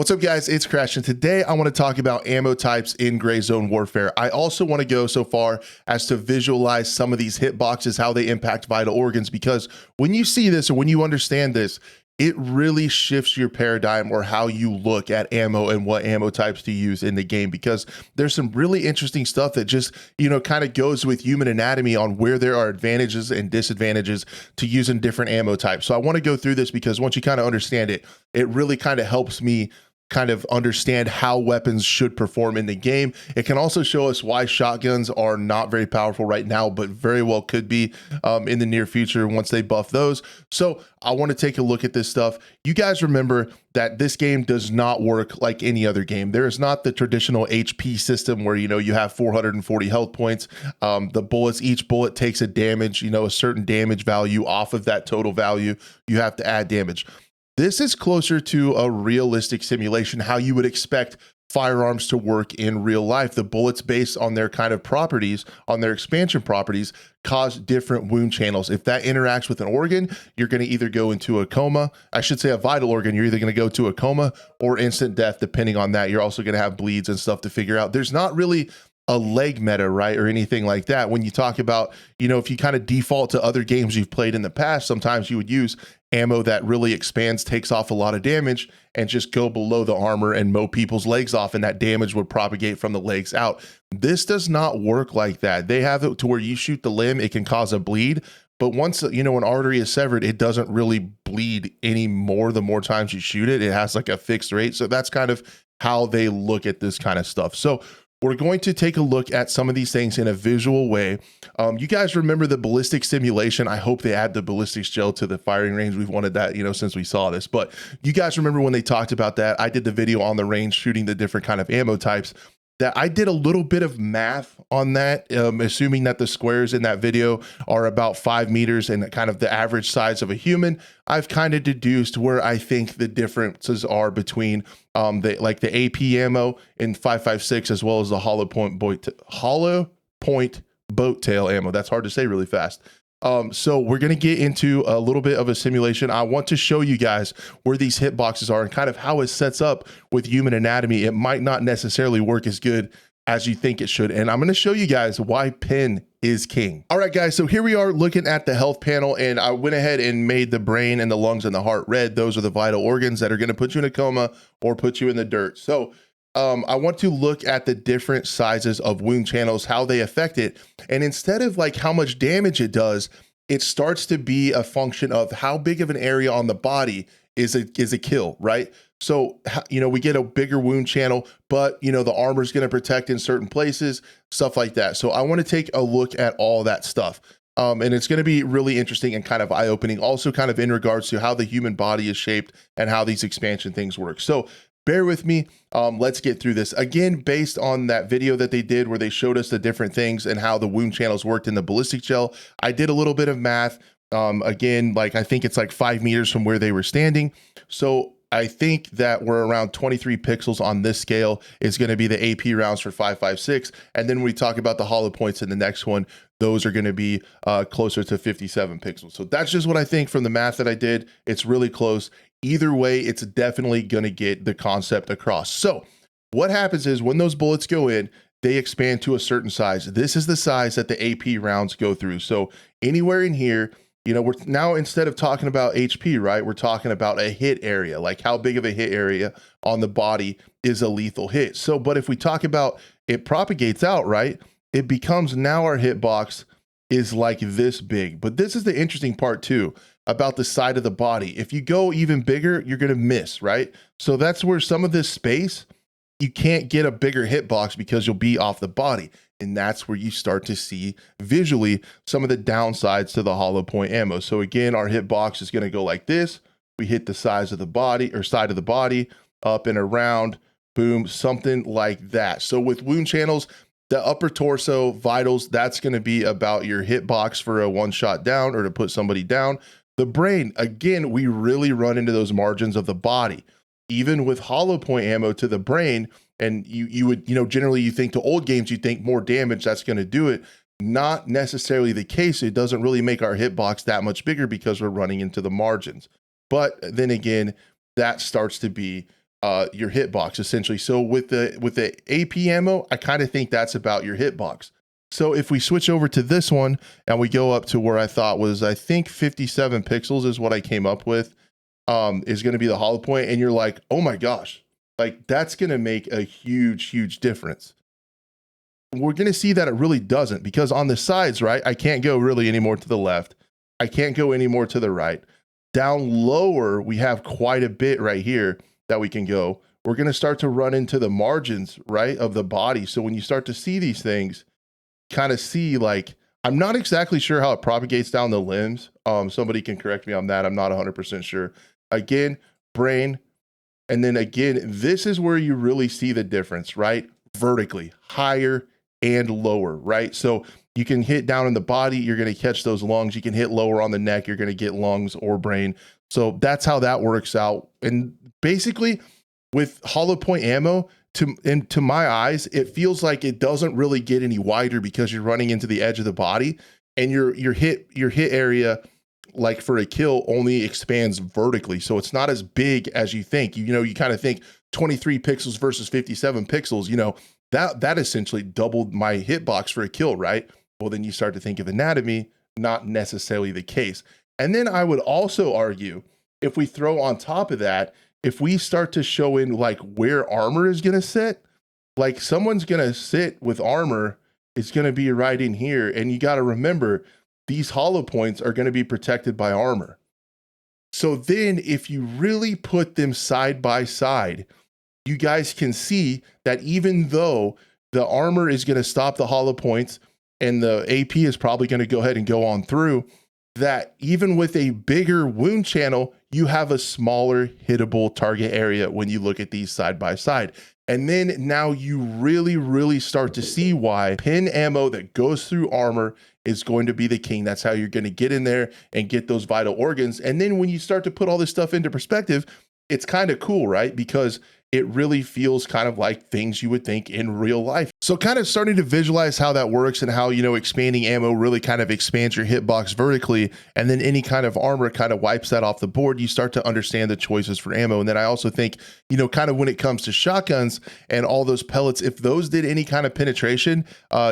What's up, guys? It's Crash, and today I want to talk about ammo types in Gray Zone Warfare. I also want to go so far as to visualize some of these hitboxes, how they impact vital organs, because when you see this or when you understand this, it really shifts your paradigm or how you look at ammo and what ammo types to use in the game, because there's some really interesting stuff that just, kind of goes with human anatomy on where there are advantages and disadvantages to using different ammo types. So I want to go through this because once you kind of understand it, it really kind of helps me kind of understand how weapons should perform in the game. It can also show us why shotguns are not very powerful right now, but very well could be in the near future once they buff those. So I want to take a look at this stuff. You guys remember that this game does not work like any other game. There is not the traditional HP system where, you have 440 health points. The bullets, each bullet takes a damage, a certain damage value off of that total value. You have to add damage. This is closer to a realistic simulation, how you would expect firearms to work in real life. The bullets, based on their kind of properties, on their expansion properties, cause different wound channels. If that interacts with an organ, you're going to either go into a coma. I should say a vital organ. You're either going to go to a coma or instant death, depending on that. You're also going to have bleeds and stuff to figure out. There's not really a leg meta, right, or anything like that. When you talk about, if you kind of default to other games you've played in the past, sometimes you would use ammo that really expands, takes off a lot of damage, and just go below the armor and mow people's legs off, and that damage would propagate from the legs out. This does not work like that. They have it to where you shoot the limb, it can cause a bleed, but once an artery is severed, it doesn't really bleed anymore. The more times you shoot it, it has like a fixed rate. So that's kind of how they look at this kind of stuff. So we're going to take a look at some of these things in a visual way. You guys remember the ballistic simulation? I hope they add the ballistics gel to the firing range. We've wanted that, since we saw this. But you guys remember when they talked about that? I did the video on the range shooting the different kind of ammo types. That I did a little bit of math on that, assuming that the squares in that video are about 5 meters and kind of the average size of a human. I've kind of deduced where I think the differences are between the AP ammo in 5.56 as well as the hollow point boat tail ammo. That's hard to say really fast. So we're going to get into a little bit of a simulation. I want to show you guys where these hitboxes are and kind of how it sets up with human anatomy. It might not necessarily work as good as you think it should. And I'm going to show you guys why pen is king. All right, guys. So here we are looking at the health panel, and I went ahead and made the brain and the lungs and the heart red. Those are the vital organs that are going to put you in a coma or put you in the dirt. So I want to look at the different sizes of wound channels, how they affect it. And instead of like how much damage it does, it starts to be a function of how big of an area on the body is a kill, right? So, we get a bigger wound channel, but, the armor is going to protect in certain places, stuff like that. So I want to take a look at all that stuff. And it's going to be really interesting and kind of eye-opening, also kind of in regards to how the human body is shaped and how these expansion things work. So bear with me. Let's get through this. Again, based on that video that they did where they showed us the different things and how the wound channels worked in the ballistic gel, I did a little bit of math. Again, I think it's like 5 meters from where they were standing. So I think that we're around 23 pixels on this scale is going to be the AP rounds for 5.56. And then when we talk about the hollow points in the next one, those are going to be closer to 57 pixels. So that's just what I think from the math that I did. It's really close. Either way, it's definitely going to get the concept across. So what happens is when those bullets go in, they expand to a certain size. This is the size that the AP rounds go through. So anywhere in here, we're now, instead of talking about HP, right, we're talking about a hit area, like how big of a hit area on the body is a lethal hit. So, but if we talk about it propagates out, right, it becomes now our hitbox is like this big. But this is the interesting part too, about the side of the body. If you go even bigger, you're going to miss, right? So that's where some of this space, you can't get a bigger hitbox because you'll be off the body. And that's where you start to see visually some of the downsides to the hollow point ammo. So again, our hitbox is going to go like this. We hit the size of the body or side of the body, up and around, boom, something like that. So with wound channels, the upper torso, vitals, that's going to be about your hitbox for a one shot down or to put somebody down. The brain, again, we really run into those margins of the body. Even with hollow point ammo to the brain, and you would, generally you think to old games, you think more damage, that's going to do it. Not necessarily the case. It doesn't really make our hitbox that much bigger because we're running into the margins. But then again, that starts to be your hitbox essentially. So with the AP ammo, I kind of think that's about your hitbox. So if we switch over to this one and we go up to where I thought was, I think 57 pixels is what I came up with, is going to be the hollow point. And you're like, oh my gosh, like that's going to make a huge difference. We're going to see that it really doesn't, because on the sides, right, I can't go really any more to the left. I can't go any more to the right. Down lower, we have quite a bit right here that we can go. We're going to start to run into the margins, right, of the body. So when you start to see these things, kind of see, like, I'm not exactly sure how it propagates down the limbs. Somebody can correct me on that. I'm not 100% sure. Again, brain. And then again, this is where you really see the difference, right? Vertically, higher and lower, right? So you can hit down in the body, you're going to catch those lungs. You can hit lower on the neck, you're going to get lungs or brain. So that's how that works out. And basically with hollow point ammo, to my eyes, it feels like it doesn't really get any wider because you're running into the edge of the body, and your hit area, like for a kill, only expands vertically. So it's not as big as you think. You know, you kind of think 23 pixels versus 57 pixels, you know, that essentially doubled my hitbox for a kill, right? Well, then you start to think of anatomy, not necessarily the case. And then I would also argue, if we throw on top of that, if we start to show in like where armor is going to sit, like someone's going to sit with armor, it's going to be right in here. And you got to remember, these hollow points are going to be protected by armor. So then if you really put them side by side, you guys can see that even though the armor is going to stop the hollow points and the AP is probably going to go ahead and go on through, that even with a bigger wound channel, you have a smaller hittable target area when you look at these side by side. And then now you really start to see why pin ammo that goes through armor is going to be the king. That's how you're going to get in there and get those vital organs. And then when you start to put all this stuff into perspective, it's kind of cool, right? Because it really feels kind of like things you would think in real life. So kind of starting to visualize how that works and how, you know, expanding ammo really kind of expands your hitbox vertically, and then any kind of armor kind of wipes that off the board. You start to understand the choices for ammo. And then I also think, you know, kind of when it comes to shotguns and all those pellets, if those did any kind of penetration,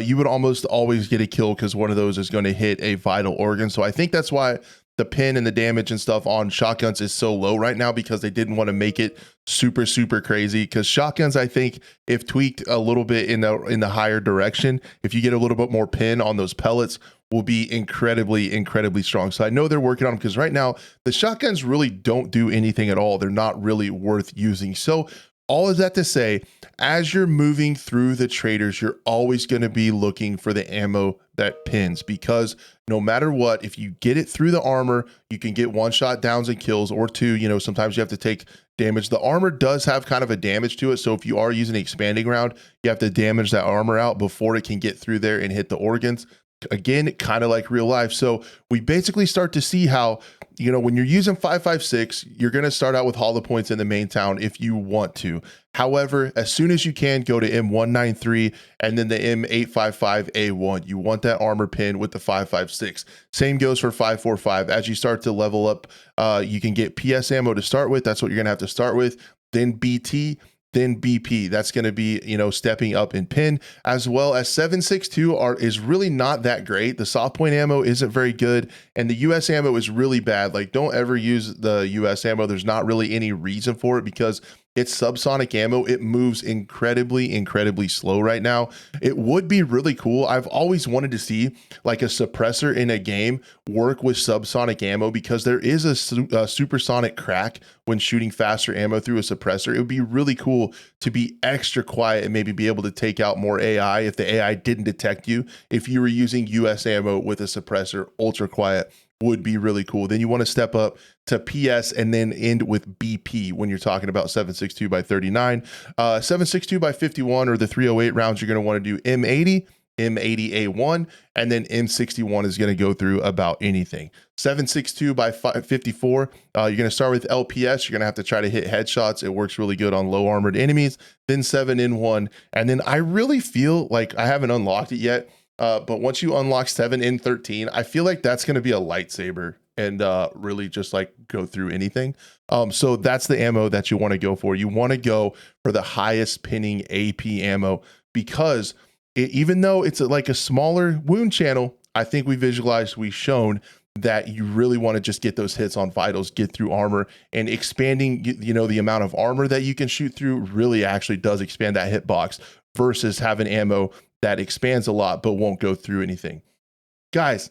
you would almost always get a kill because one of those is going to hit a vital organ. So I think that's why the pin and the damage and stuff on shotguns is so low right now, because they didn't want to make it super crazy. Because shotguns, I think, if tweaked a little bit in the higher direction, if you get a little bit more pin on those pellets, will be incredibly strong. So I know they're working on them, because right now the shotguns really don't do anything at all. They're not really worth using. So all of that to say, as you're moving through the traders, you're always going to be looking for the ammo that pins, because no matter what, if you get it through the armor, you can get one shot downs and kills, or two, you know, sometimes you have to take damage. The armor does have kind of a damage to it. So if you are using an expanding round, you have to damage that armor out before it can get through there and hit the organs. Again, kind of like real life. So we basically start to see how, you know, when you're using 5.56, you're going to start out with hollow points in the main town if you want to. However, as soon as you can, go to M193 and then the M855A1. You want that armor pin with the 5.56. Same goes for 5.45. As you start to level up, you can get PS ammo to start with. That's what you're going to have to start with. Then BT, then BP. That's going to be, you know, stepping up in pin, as well as 7.62 is really not that great. The soft point ammo isn't very good, and the US ammo is really bad. Like, don't ever use the US ammo. There's not really any reason for it, because it's subsonic ammo. It moves incredibly slow right now. It would be really cool. I've always wanted to see like a suppressor in a game work with subsonic ammo, because there is a supersonic crack when shooting faster ammo through a suppressor. It would be really cool to be extra quiet and maybe be able to take out more AI if the AI didn't detect you. If you were using US ammo with a suppressor, ultra quiet would be really cool. Then you want to step up to PS and then end with BP when you're talking about 7.62 by 39. 7.62 by 51, or the 308 rounds, you're going to want to do M80, M80A1, and then M61 is going to go through about anything. 7.62 by 54, you're going to start with LPS. You're going to have to try to hit headshots. It works really good on low armored enemies. Then 7N1, and then I really feel like I haven't unlocked it yet, but once you unlock 7N13, I feel like that's going to be a lightsaber and really just like go through anything. So that's the ammo that you want to go for. You want to go for the highest pinning AP ammo, because even though it's like a smaller wound channel, I think we've shown that you really want to just get those hits on vitals, get through armor, and expanding, you know, the amount of armor that you can shoot through really actually does expand that hitbox versus having ammo that expands a lot but won't go through anything. Guys,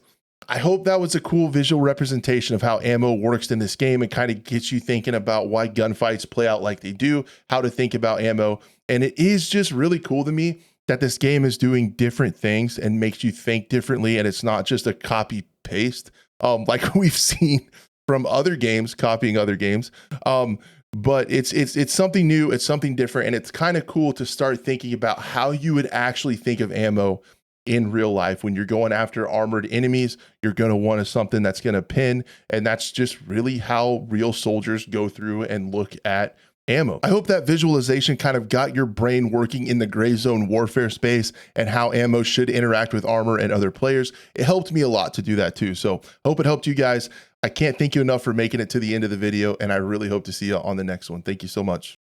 I hope that was a cool visual representation of how ammo works in this game and kind of gets you thinking about why gunfights play out like they do, how to think about ammo. And it is just really cool to me that this game is doing different things and makes you think differently, and it's not just a copy paste like we've seen from other games copying other games. But it's something new, it's something different, and it's kind of cool to start thinking about how you would actually think of ammo in real life. When you're going after armored enemies, you're going to want something that's going to pin, and that's just really how real soldiers go through and look at ammo. I hope that visualization kind of got your brain working in the gray zone warfare space and how ammo should interact with armor and other players. It helped me a lot to do that too. So hope it helped you guys. I can't thank you enough for making it to the end of the video, and I really hope to see you on the next one. Thank you so much.